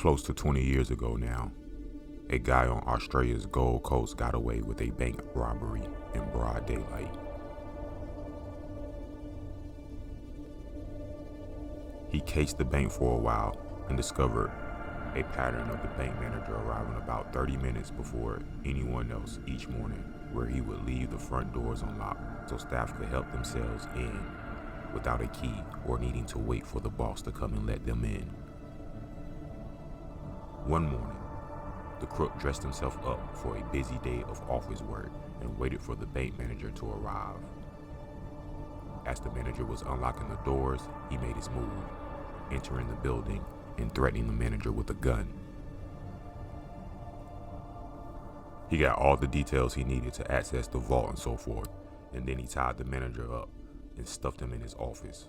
Close to 20 years ago now, a guy on Australia's Gold Coast got away with a bank robbery in broad daylight. He cased the bank for a while and discovered a pattern of the bank manager arriving about 30 minutes before anyone else each morning, where he would leave the front doors unlocked so staff could help themselves in without a key or needing to wait for the boss to come and let them in. One morning, the crook dressed himself up for a busy day of office work and waited for the bank manager to arrive. As the manager was unlocking the doors, he made his move, entering the building and threatening the manager with a gun. He got all the details he needed to access the vault and so forth, and then he tied the manager up and stuffed him in his office.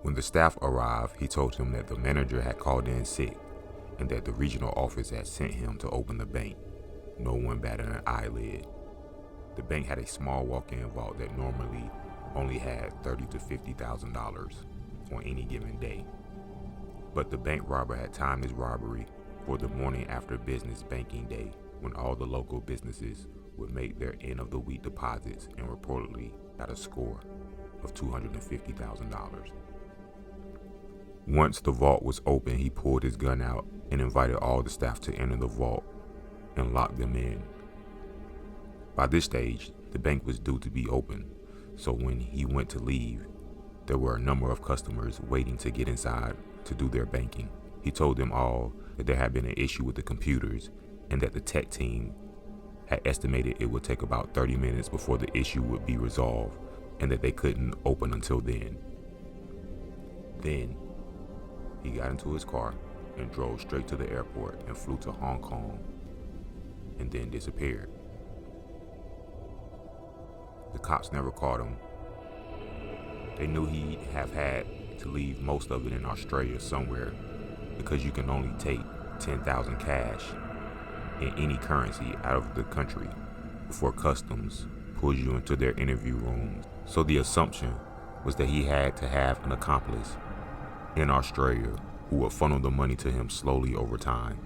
When the staff arrived, he told him that the manager had called in sick and that the regional office had sent him to open the bank. No one batted an eyelid. The bank had a small walk-in vault that normally only had $30,000 to $50,000 on any given day. But the bank robber had timed his robbery for the morning after business banking day, when all the local businesses would make their end-of-the-week deposits and reportedly got a score of $250,000. Once the vault was open, he pulled his gun out and invited all the staff to enter the vault and lock them in. By this stage, the bank was due to be open, so when he went to leave, there were a number of customers waiting to get inside to do their banking. He told them all that there had been an issue with the computers and that the tech team had estimated it would take about 30 minutes before the issue would be resolved and that they couldn't open until then. Then, he got into his car and drove straight to the airport and flew to Hong Kong and then disappeared. The cops never caught him. They knew he'd have had to leave most of it in Australia somewhere, because you can only take 10,000 cash in any currency out of the country before customs pulls you into their interview rooms. So the assumption was that he had to have an accomplice in Australia who would funnel the money to him slowly over time.